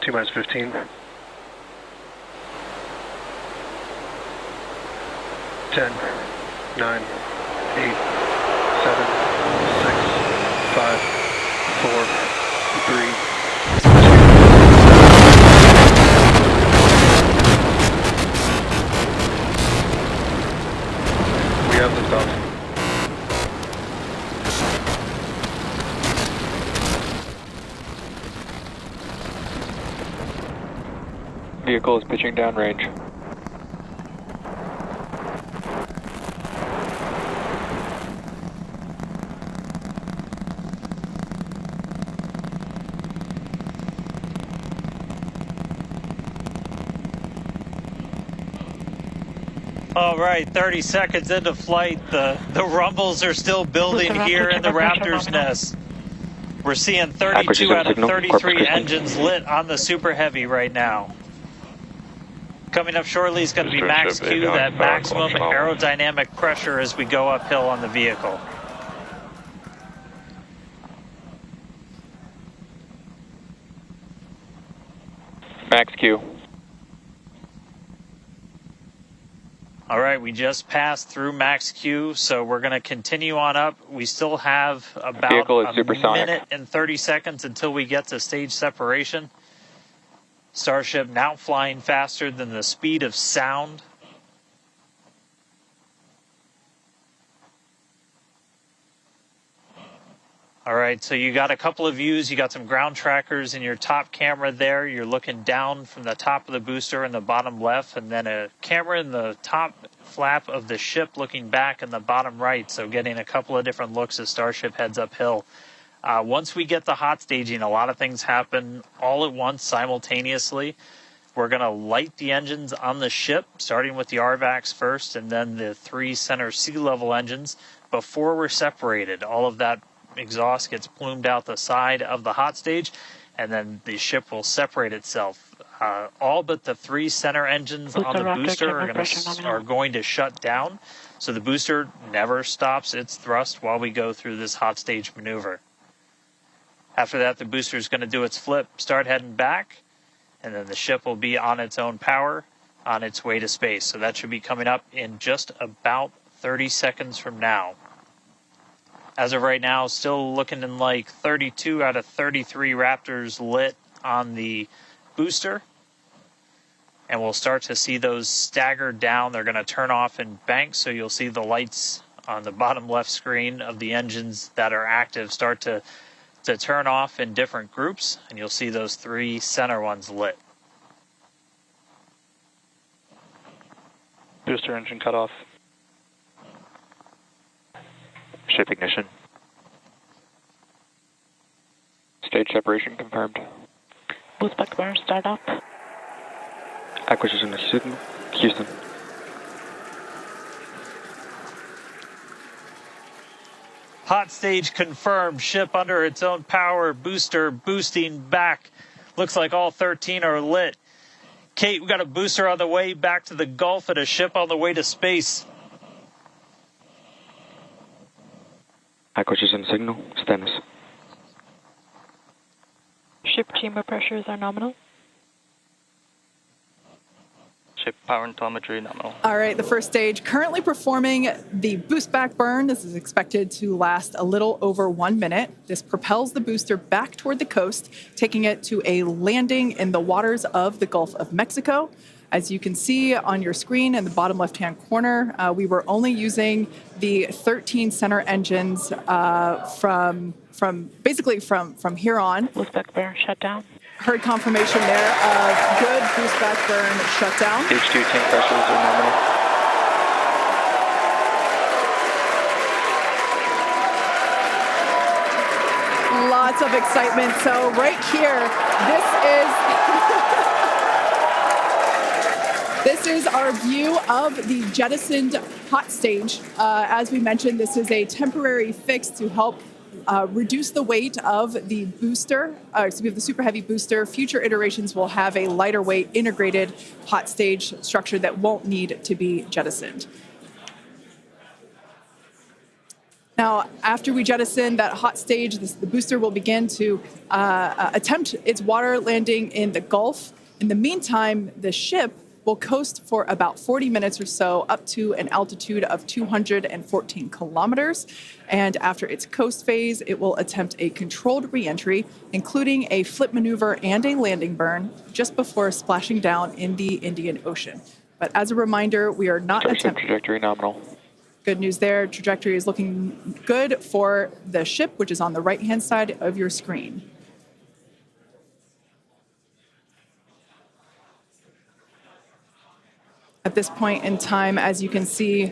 T-minus 15. 10, 9, 8, 7, 6, 5, 4, 3, 2. We have liftoff. Vehicle is pitching downrange. All right, 30 seconds into flight. The rumbles are still building here in the Raptor's nest. We're seeing 32 out of 33 engines lit on the Super Heavy right now. Coming up shortly is going to be max Q, that maximum aerodynamic pressure as we go uphill on the vehicle. Max Q. All right, we just passed through max Q, so we're going to continue on up. We still have about a minute and 30 seconds until we get to stage separation. Starship now flying faster than the speed of sound. All right, so you got a couple of views. You got some ground trackers in your top camera there. You're looking down from the top of the booster in the bottom left, and then a camera in the top flap of the ship looking back in the bottom right, so getting a couple of different looks as Starship heads uphill. Once we get the hot staging, a lot of things happen all at once simultaneously. We're going to light the engines on the ship, starting with the RVACs first, and then the 3 center sea level engines before we're separated. All of that exhaust gets plumed out the side of the hot stage, and then the ship will separate itself. All but the 3 center engines on the booster are going to shut down, so the booster never stops its thrust while we go through this hot stage maneuver. After that, the booster is going to do its flip, start heading back, and then the ship will be on its own power on its way to space. So that should be coming up in just about 30 seconds from now. As of right now, still looking in like 32 out of 33 Raptors lit on the booster. And we'll start to see those stagger down. They're going to turn off in banks, so you'll see the lights on the bottom left screen of the engines that are active start to turn off in different groups, and you'll see those 3 center ones lit. Booster engine cut off. Ship ignition. Stage separation confirmed. Boost back burn start up. Acquisition signal, Houston. Hot stage confirmed. Ship under its own power. Booster boosting back. Looks like all 13 are lit. Kate, we got a booster on the way back to the Gulf and a ship on the way to space. Acquisition signal, Stennis. Ship chamber pressures are nominal. Ship power and telemetry nominal. All right, the first stage currently performing the boost back burn. This is expected to last a little over 1 minute. This propels the booster back toward the coast, taking it to a landing in the waters of the Gulf of Mexico. As you can see on your screen in the bottom left-hand corner, we were only using the 13 center engines from here on. Boost back burn shut down. Heard confirmation there of good boost back burn shutdown. Stage 2 tank pressures are nominal. Lots of excitement. So right here, this is our view of the jettisoned hot stage. As we mentioned, this is a temporary fix to help reduce the weight of the booster, the Super Heavy booster. Future iterations will have a lighter weight integrated hot stage structure that won't need to be jettisoned. Now, after we jettison that hot stage, the booster will begin to attempt its water landing in the Gulf. In the meantime, the ship will coast for about 40 minutes or so up to an altitude of 214 kilometers. And after its coast phase, it will attempt a controlled reentry, including a flip maneuver and a landing burn, just before splashing down in the Indian Ocean. But as a reminder, we are not Starship attempting... trajectory nominal. Good news there. Trajectory is looking good for the ship, which is on the right-hand side of your screen. At this point in time, as you can see,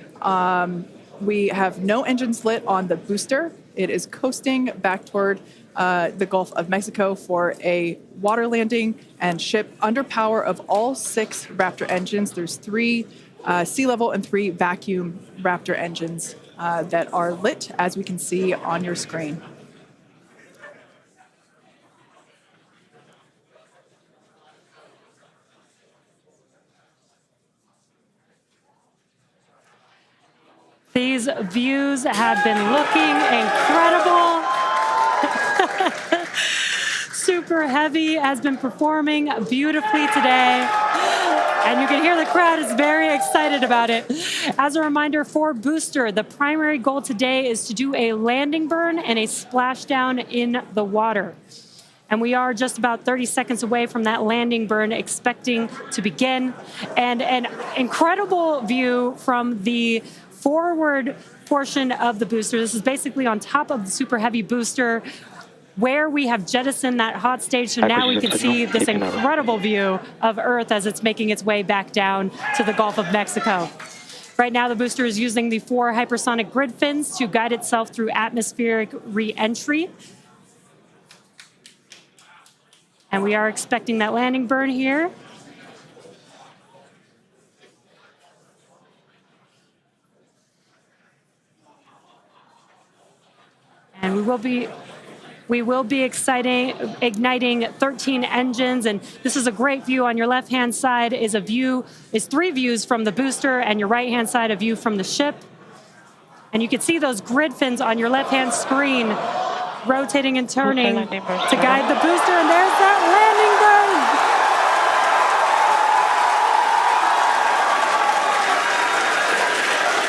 we have no engines lit on the booster. It is coasting back toward the Gulf of Mexico for a water landing and ship under power of all 6 Raptor engines. There's 3 sea level and 3 vacuum Raptor engines that are lit, as we can see on your screen. These views have been looking incredible. Super Heavy has been performing beautifully today. And you can hear the crowd is very excited about it. As a reminder for Booster, the primary goal today is to do a landing burn and a splashdown in the water. And we are just about 30 seconds away from that landing burn expecting to begin. And an incredible view from the forward portion of the booster. This is basically on top of the Super Heavy booster where we have jettisoned that hot stage. So now we can see this incredible view of Earth as it's making its way back down to the Gulf of Mexico. Right now, the booster is using the 4 hypersonic grid fins to guide itself through atmospheric re-entry. And we are expecting that landing burn here. And we will be igniting 13 engines, and this is a great view. On your left-hand side is 3 views from the booster, and your right-hand side a view from the ship. And you can see those grid fins on your left-hand screen rotating and turning to guide the booster, and there's that landing burn.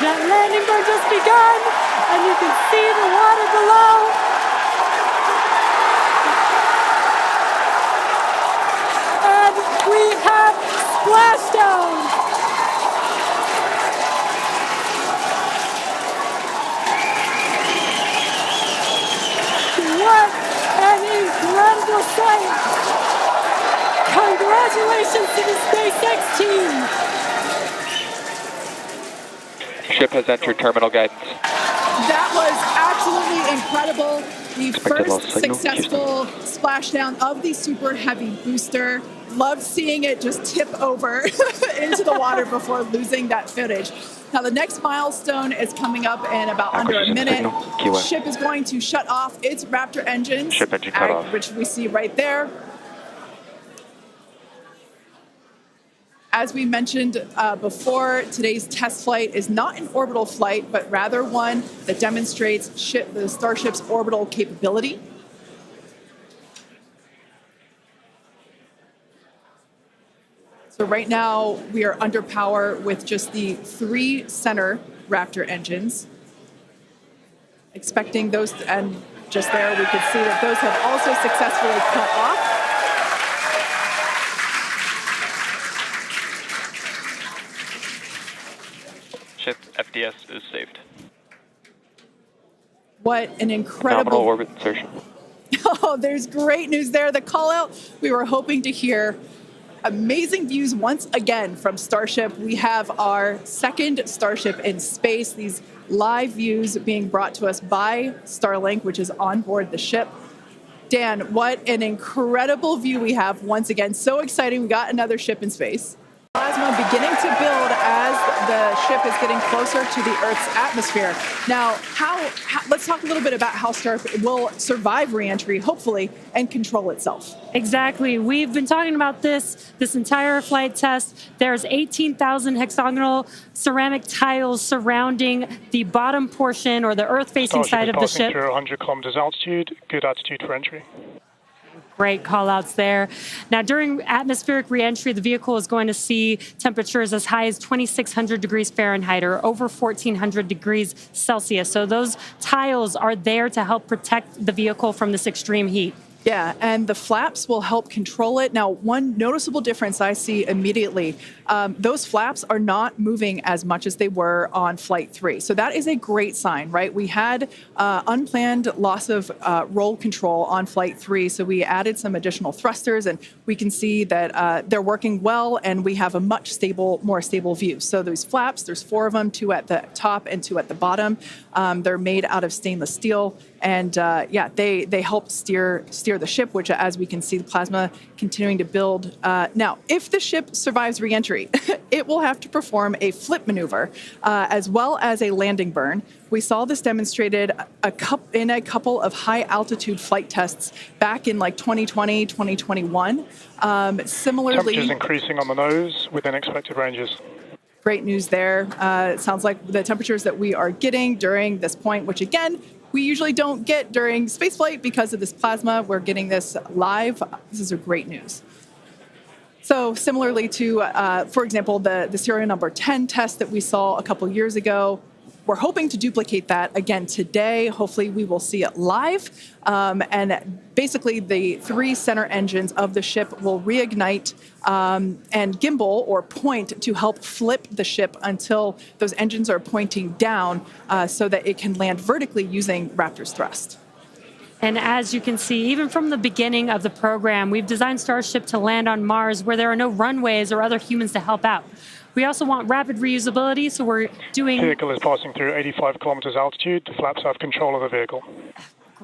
That landing burn just begun, and you can see the water below. And we have splashdown. What an incredible sight! Congratulations to the SpaceX team! Ship has entered terminal guidance. That was absolutely incredible. The first successful splashdown of the Super Heavy booster. Loved seeing it just tip over into the water before losing that footage. Now the next milestone is coming up in about under a minute. The ship is going to shut off its Raptor engines, Ship engine cut off. which we see right there. As we mentioned before, today's test flight is not an orbital flight, but rather one that demonstrates the Starship's orbital capability. So right now, we are under power with just the 3 center Raptor engines. Expecting those, and just there we could see that those have also successfully cut off. Ship FDS is saved. What an incredible... Nominal orbit insertion. Oh, there's great news there. The call out we were hoping to hear. Amazing views once again from Starship. We have our second Starship in space. These live views being brought to us by Starlink, which is on board the ship. Dan, what an incredible view we have once again. So exciting. We got another ship in space. plasma beginning to build as the ship is getting closer to the Earth's atmosphere. Now, let's talk a little bit about how Starship will survive re-entry, hopefully, and control itself. Exactly. We've been talking about this entire flight test. There's 18,000 hexagonal ceramic tiles surrounding the bottom portion or the Earth-facing side of the ship. Through 100 kilometers altitude, good altitude for entry. Great call outs there. Now, during atmospheric reentry, the vehicle is going to see temperatures as high as 2,600 degrees Fahrenheit or over 1,400 degrees Celsius. So those tiles are there to help protect the vehicle from this extreme heat. Yeah, and the flaps will help control it. Now, one noticeable difference I see immediately, those flaps are not moving as much as they were on Flight 3. So that is a great sign, right? We had unplanned loss of roll control on Flight 3, so we added some additional thrusters, and we can see that they're working well, and we have a much more stable view. So those flaps, there's 4 of them, 2 at the top and 2 at the bottom. They're made out of stainless steel. And they help steer the ship, which, as we can see, the plasma continuing to build. Now, if the ship survives re-entry, it will have to perform a flip maneuver as well as a landing burn. We saw this demonstrated in a couple of high-altitude flight tests back in like 2020, 2021. Similarly, temperatures increasing on the nose within expected ranges. Great news there. It sounds like the temperatures that we are getting during this point, which again, we usually don't get during spaceflight because of this plasma. We're getting this live. This is a great news. So similarly to, for example, the serial number 10 test that we saw a couple years ago, we're hoping to duplicate that again today. Hopefully we will see it live. And basically the 3 center engines of the ship will reignite and gimbal or point to help flip the ship until those engines are pointing down so that it can land vertically using Raptor's thrust. And as you can see, even from the beginning of the program, we've designed Starship to land on Mars where there are no runways or other humans to help out. We also want rapid reusability, so we're doing... The vehicle is passing through 85 kilometers altitude. The flaps have control of the vehicle.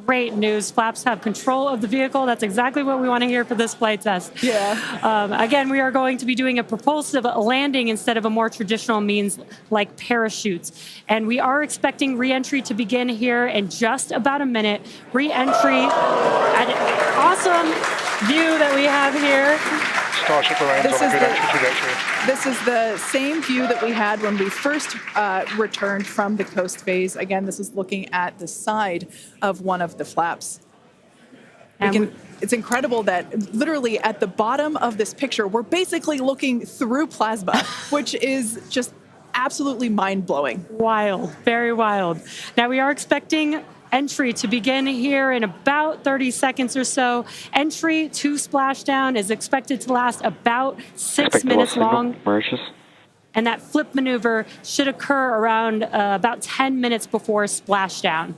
Great news. Flaps have control of the vehicle. That's exactly what we want to hear for this flight test. Yeah. Again, we are going to be doing a propulsive landing instead of a more traditional means like parachutes. And we are expecting re-entry to begin here in just about a minute. Re-entry, an awesome view that we have here. Starship remains on a good entry trajectory. This is the same view that we had when we first returned from the coast phase. Again, this is looking at the side of one of the flaps. It's incredible that literally at the bottom of this picture, we're basically looking through plasma, which is just absolutely mind-blowing. Wild, very wild. Now we are expecting entry to begin here in about 30 seconds or so. Entry to splashdown is expected to last about 6 minutes long. And that flip maneuver should occur around about 10 minutes before splashdown.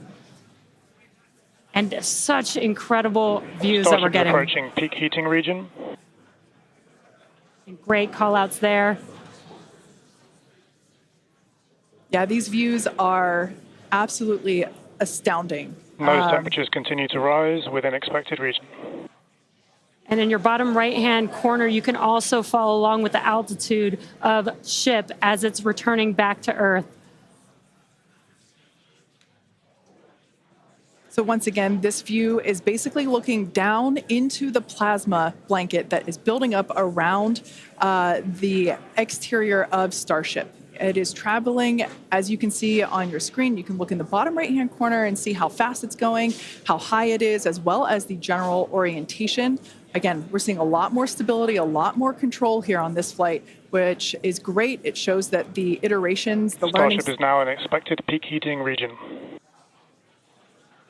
And such incredible views that we're getting. Approaching peak heating region. Great call outs there. Yeah, these views are absolutely astounding. Nose temperatures continue to rise within expected region. And in your bottom right-hand corner, you can also follow along with the altitude of ship as it's returning back to Earth. So once again, this view is basically looking down into the plasma blanket that is building up around the exterior of Starship. It is traveling, as you can see on your screen. You can look in the bottom right-hand corner and see how fast it's going, how high it is, as well as the general orientation. Again, we're seeing a lot more stability, a lot more control here on this flight, which is great. It shows that the iterations, the learning... Starship is now in expected peak heating region.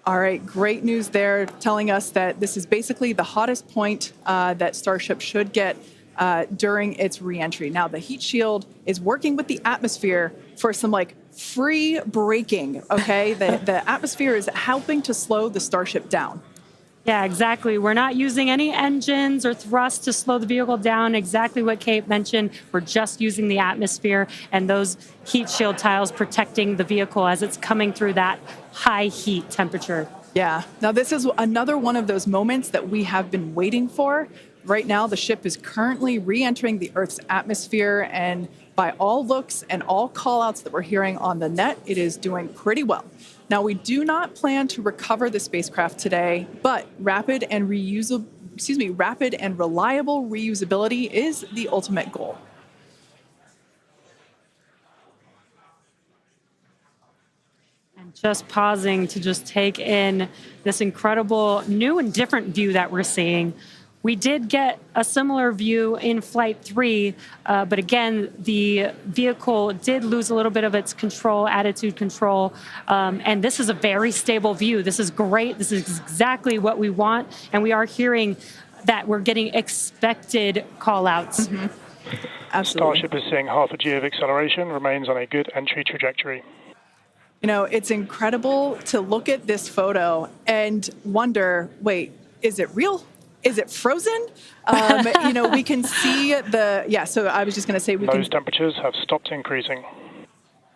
All right, great news there, telling us that this is basically the hottest point that Starship should get during its re-entry. Now, the heat shield is working with the atmosphere for some free braking, okay? The atmosphere is helping to slow the Starship down. Yeah, exactly. We're not using any engines or thrust to slow the vehicle down. Exactly what Kate mentioned. We're just using the atmosphere and those heat shield tiles protecting the vehicle as it's coming through that high heat temperature. Yeah. Now, this is another one of those moments that we have been waiting for. right now the ship is currently re-entering the Earth's atmosphere, and by all looks and all call-outs that we're hearing on the net, it is doing pretty well. Now, we do not plan to recover the spacecraft today, but rapid and reliable reusability is the ultimate goal. And just pausing to just take in this incredible new and different view that we're seeing. We did get a similar view in Flight 3, but again, the vehicle did lose a little bit of its control, attitude control, and this is a very stable view. This is great. This is exactly what we want, and we are hearing that we're getting expected call-outs. Mm-hmm. Absolutely. Starship is seeing half a G of acceleration, remains on a good entry trajectory. You know, it's incredible to look at this photo and wonder, wait, is it real? Is it frozen? You know, we can see so I was just going to say Those temperatures have stopped increasing.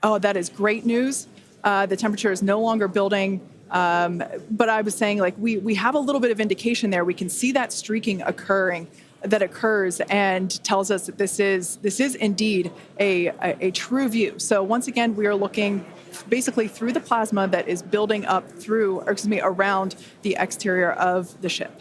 Oh, that is great news. The temperature is no longer building. But I was saying, like, we have a little bit of indication there. We can see that streaking that occurs and tells us that this is indeed a true view. So once again, we are looking basically through the plasma that is building up around the exterior of the ship.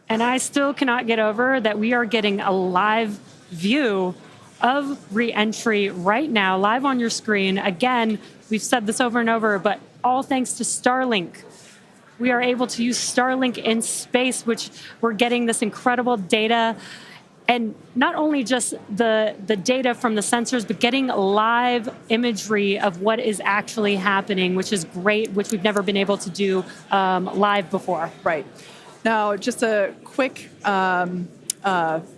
And I still cannot get over that we are getting a live view of re-entry right now, live on your screen. Again, we've said this over and over, but all thanks to Starlink. We are able to use Starlink in space, which we're getting this incredible data. And not only just the data from the sensors, but getting live imagery of what is actually happening, which is great, which we've never been able to do live before. Right. Now, just a quick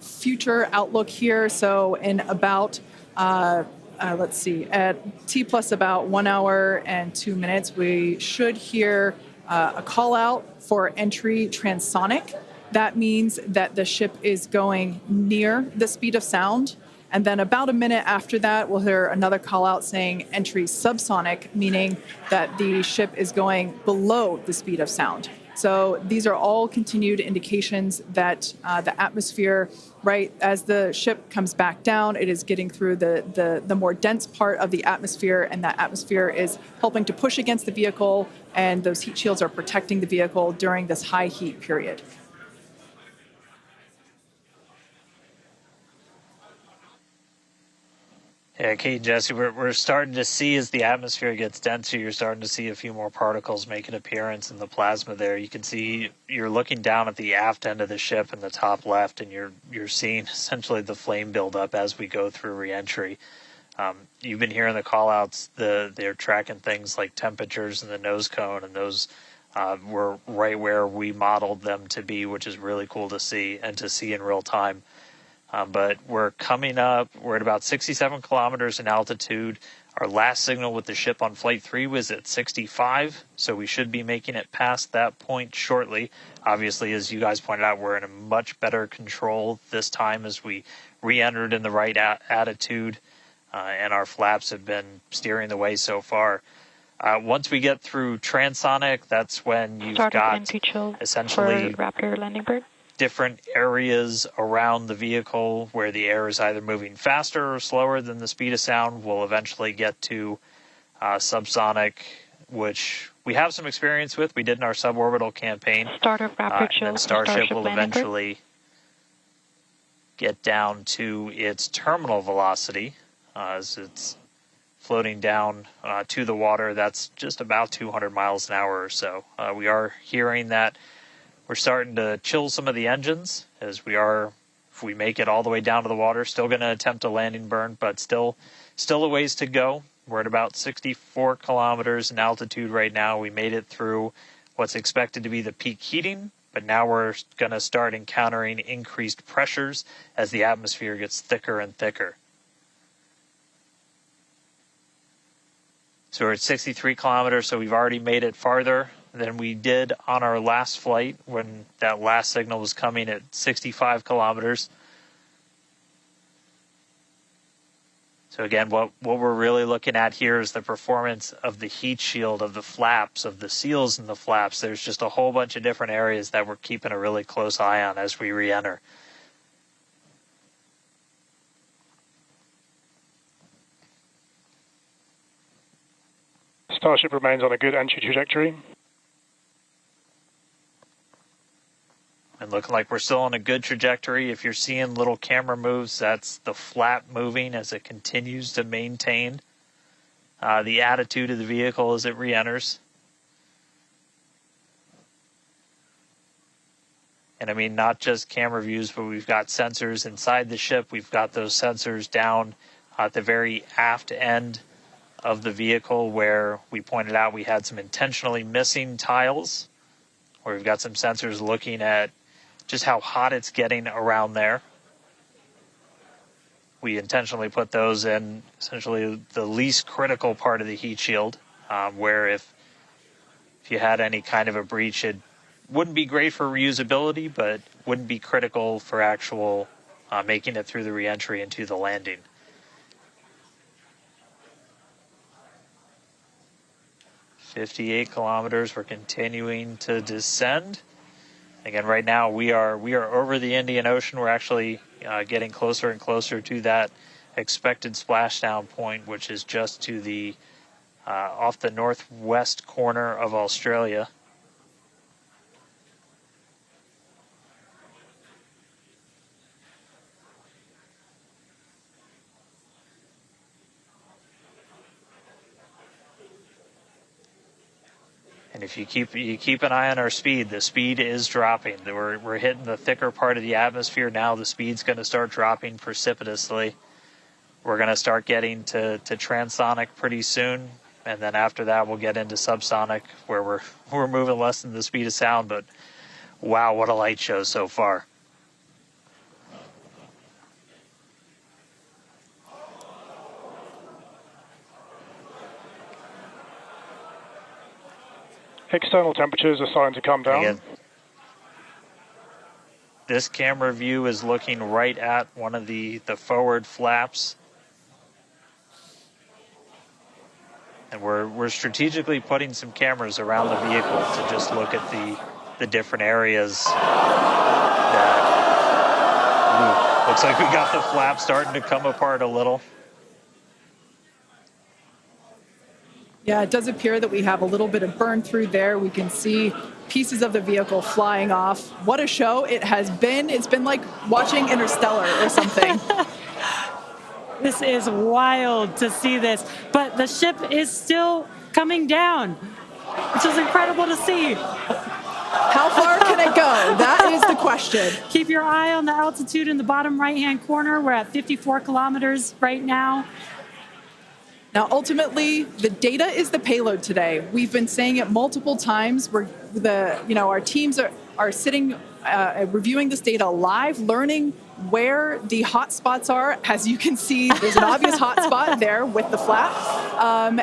future outlook here. So in about, let's see, at T plus about 1 hour and 2 minutes, we should hear a call out for entry transonic. That means that the ship is going near the speed of sound. And then about a minute after that, we'll hear another call out saying entry subsonic, meaning that the ship is going below the speed of sound. So these are all continued indications that the atmosphere, right, as the ship comes back down, it is getting through the more dense part of the atmosphere, and that atmosphere is helping to push against the vehicle, and those heat shields are protecting the vehicle during this high heat period. Yeah, Kate and Jesse, we're starting to see as the atmosphere gets denser, you're starting to see a few more particles make an appearance in the plasma there. You can see you're looking down at the aft end of the ship in the top left, and you're seeing essentially the flame build up as we go through reentry. You've been hearing the call-outs. They're tracking things like temperatures in the nose cone, and those were right where we modeled them to be, which is really cool to see and to see in real time. But we're coming up, we're at about 67 kilometers in altitude. Our last signal with the ship on Flight 3 was at 65, so we should be making it past that point shortly. Obviously, as you guys pointed out, we're in a much better control this time as we re-entered in the right attitude, and our flaps have been steering the way so far. Once we get through transonic, that's when you've got essentially for Raptor landing bird. Different areas around the vehicle where the air is either moving faster or slower than the speed of sound. We'll eventually get to subsonic, which we have some experience with. We did in our suborbital campaign. Start of Raptor chill. And Starship will eventually get down to its terminal velocity as it's floating down to the water. That's just about 200 miles an hour or so. We are hearing that we're starting to chill some of the engines as we are, if we make it all the way down to the water, still going to attempt a landing burn, but still a ways to go. We're at about 64 kilometers in altitude right now. We made it through what's expected to be the peak heating, but now we're going to start encountering increased pressures as the atmosphere gets thicker and thicker. So we're at 63 kilometers, so we've already made it farther than we did on our last flight when that last signal was coming at 65 kilometers. So again, what we're really looking at here is the performance of the heat shield, of the flaps, of the seals in the flaps. There's just a whole bunch of different areas that we're keeping a really close eye on as we re-enter. Starship remains on a good entry trajectory. And looking like we're still on a good trajectory. If you're seeing little camera moves, that's the flap moving as it continues to maintain the attitude of the vehicle as it re-enters. And I mean, not just camera views, but we've got sensors inside the ship. We've got those sensors down at the very aft end of the vehicle where we pointed out we had some intentionally missing tiles, where we've got some sensors looking at just how hot it's getting around there. We intentionally put those in essentially the least critical part of the heat shield, where if you had any kind of a breach, it wouldn't be great for reusability, but wouldn't be critical for actual making it through the reentry into the landing. "58 kilometers, we're continuing to descend. Again, right now we are over the Indian Ocean. We're actually getting closer and closer to that expected splashdown point, which is just to the off the northwest corner of Australia. And if you keep an eye on our speed, the speed is dropping. We're hitting the thicker part of the atmosphere now. The speed's going to start dropping precipitously. We're going to start getting to transonic pretty soon, and then after that we'll get into subsonic, where we're moving less than the speed of sound. But wow, what a light show so far! External temperatures are starting to come down. Again, this camera view is looking right at one of the forward flaps. And we're strategically putting some cameras around the vehicle to just look at the different areas that looks like we got the flap starting to come apart a little. Yeah, it does appear that we have a little bit of burn through there. We can see pieces of the vehicle flying off. What a show it has been. It's been like watching Interstellar or something. This is wild to see this, but the ship is still coming down, which is incredible to see. How far can it go? That is the question. Keep your eye on the altitude in the bottom right-hand corner. We're at 54 kilometers right now. Now, ultimately, the data is the payload today. We've been saying it multiple times. Our teams are sitting, reviewing this data live, learning where the hot spots are. As you can see, there's an obvious hot spot there with the flap,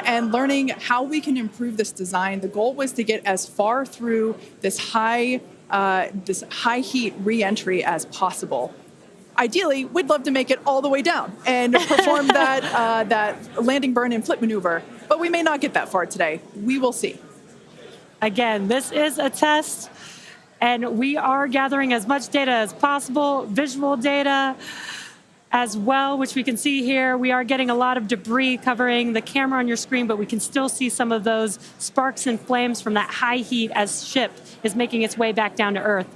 and learning how we can improve this design. The goal was to get as far through this high heat re-entry as possible. Ideally, we'd love to make it all the way down and perform that landing burn and flip maneuver, but we may not get that far today. We will see. Again, this is a test, and we are gathering as much data as possible, visual data as well, which we can see here. We are getting a lot of debris covering the camera on your screen, but we can still see some of those sparks and flames from that high heat as ship is making its way back down to Earth.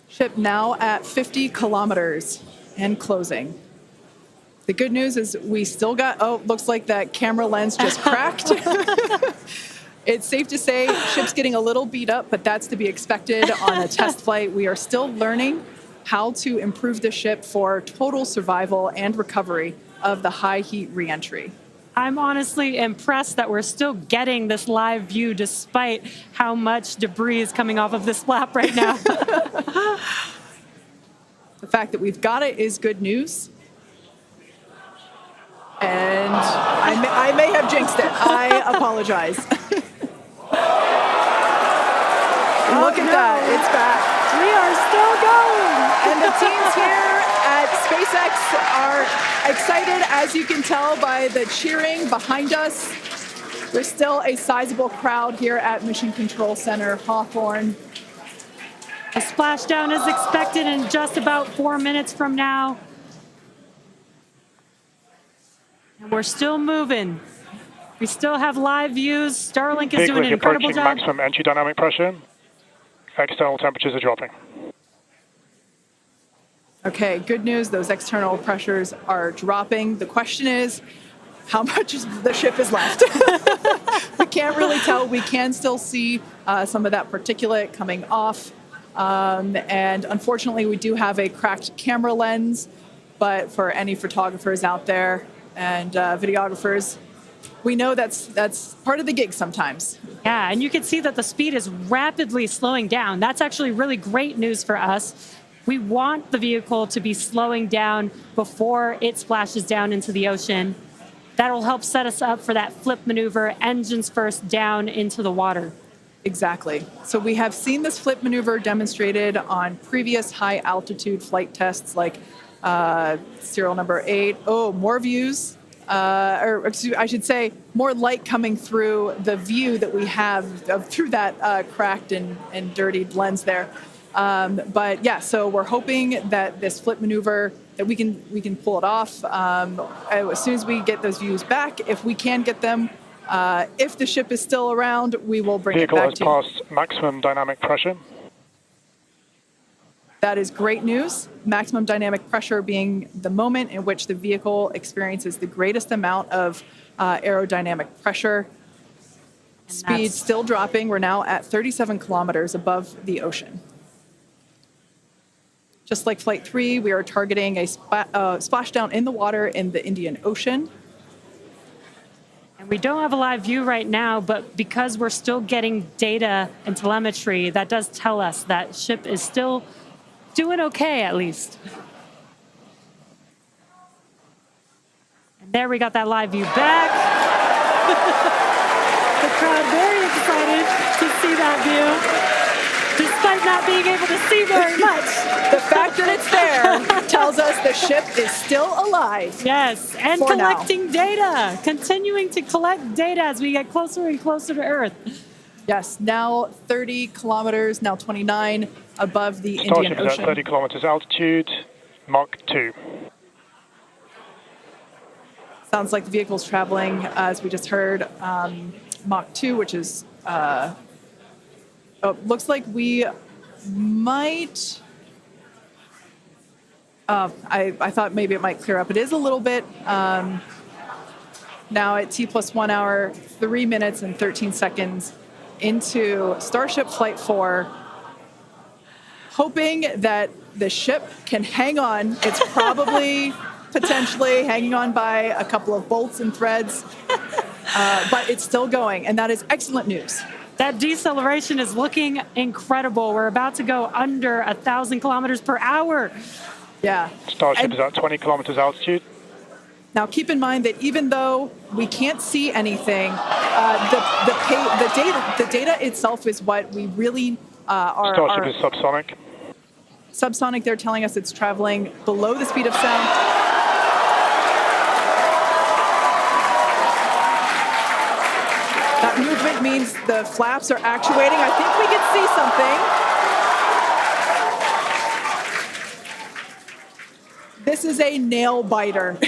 Ship now at 50 kilometers and closing. The good news is we still got, looks like that camera lens just cracked. It's safe to say ship's getting a little beat up, but that's to be expected on a test flight. We are still learning how to improve the ship for total survival and recovery of the high heat reentry. I'm honestly impressed that we're still getting this live view despite how much debris is coming off of this flap right now. The fact that we've got it is good news. And I may have jinxed it. I apologize. Look at that, it's back. We are still going. And the teams here at SpaceX are excited, as you can tell by the cheering behind us. There's still a sizable crowd here at Mission Control Center, Hawthorne. A splashdown is expected in just about 4 minutes from now. And we're still moving. We still have live views. Starlink is Vehicle doing is an incredible approaching job. maximum entry dynamic pressure. External temperatures are dropping. Okay, good news. Those external pressures are dropping. The question is, how much of the ship is left? We can't really tell. We can still see some of that particulate coming off. And unfortunately, we do have a cracked camera lens. But for any photographers out there and videographers, we know that's part of the gig sometimes. Yeah, and you can see that the speed is rapidly slowing down. That's actually really great news for us. We want the vehicle to be slowing down before it splashes down into the ocean. That'll help set us up for that flip maneuver, engines first down into the water. Exactly. So we have seen this flip maneuver demonstrated on previous high altitude flight tests like serial number 8. Oh, more views. Or excuse, I should say, more light coming through the view that we have through that cracked and dirtied lens there. But yeah, so we're hoping that this flip maneuver, that we can pull it off as soon as we get those views back. If we can get them, if the ship is still around, we will bring it back to you. Vehicle has passed maximum dynamic pressure. That is great news. Maximum dynamic pressure being the moment in which the vehicle experiences the greatest amount of aerodynamic pressure. Speed still dropping. We're now at 37 kilometers above the ocean. Just like Flight 3, we are targeting a splashdown in the water in the Indian Ocean. And we don't have a live view right now, but because we're still getting data and telemetry, that does tell us that ship is still doing okay, at least. And there we got that live view back. The crowd very excited to see that view, despite not being able to see very much. The fact that it's there tells us the ship is still alive. Yes, and collecting data, continuing to collect data as we get closer and closer to Earth. Yes, now 30 kilometers, now 29 above the Starship Indian is Ocean. at 30 kilometers altitude, Mach 2. Sounds like the vehicle's traveling, as we just heard, Mach 2, which is, looks like we might, I thought maybe it might clear up. It is a little bit, now at T plus 1 hour, 3 minutes and 13 seconds into Starship Flight 4, hoping that the ship can hang on. It's probably potentially hanging on by a couple of bolts and threads, but it's still going, and that is excellent news. That deceleration is looking incredible. We're about to go under 1,000 kilometers per hour. Yeah. Starship is at 20 kilometers altitude. Now, keep in mind that even though we can't see anything, the data itself is what we really are. Starship is subsonic. Subsonic, they're telling us it's traveling below the speed of sound. That movement means the flaps are actuating. I think we can see something. This is a nail biter.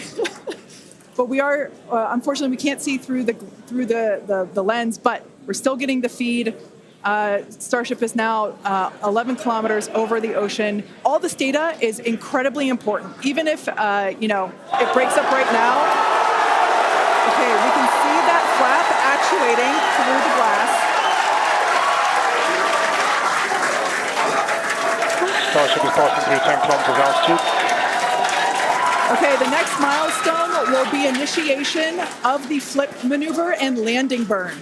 But we are, unfortunately, we can't see through the lens, but we're still getting the feed. Starship is now 11 kilometers over the ocean. All this data is incredibly important, even if, it breaks up right now. Okay, we can see that flap actuating through the glass. Starship is passing through 10 kilometers altitude. Okay, the next milestone will be initiation of the flip maneuver and landing burn.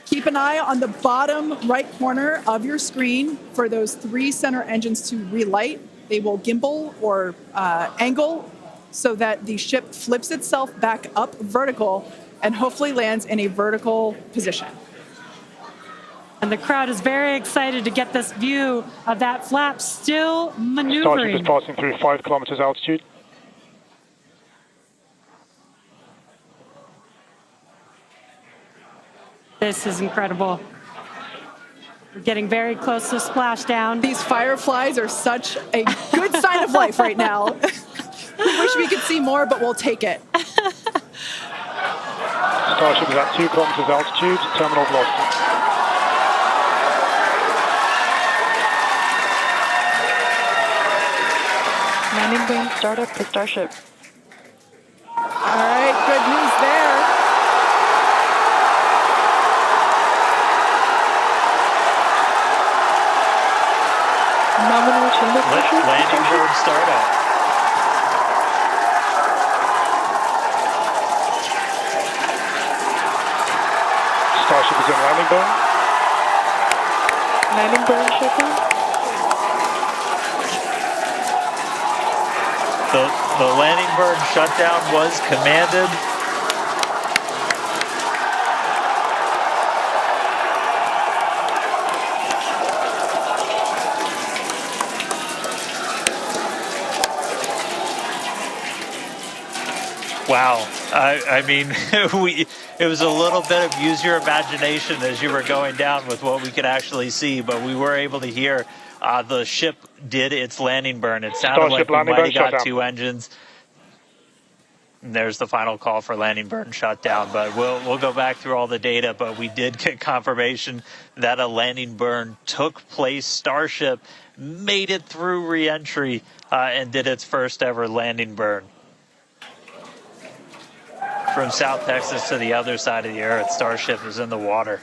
Keep an eye on the bottom right corner of your screen for those 3 center engines to relight. They will gimbal or angle so that the ship flips itself back up vertical and hopefully lands in a vertical position. And the crowd is very excited to get this view of that flap still maneuvering. Starship is passing through 5 kilometers altitude. This is incredible. We're getting very close to splashdown. These fireflies are such a good sign of life right now. We wish we could see more, but we'll take it. Starship is at 2 kilometers altitude, terminal velocity. Landing burn startup for Starship. All right, good news there. Nominal chamber pressure. Landing bird startup. Starship is in landing burn. Landing burn shutdown. The landing burn shutdown was commanded. Wow. I mean, it was a little bit of use your imagination as you were going down with what we could actually see, but we were able to hear the ship did its landing burn. It sounded Starship like we might have got shutdown. 2 engines. And there's the final call for landing burn shutdown, but we'll go back through all the data, but we did get confirmation that a landing burn took place. Starship made it through re-entry and did its first ever landing burn. From South Texas to the other side of the Earth, Starship is in the water.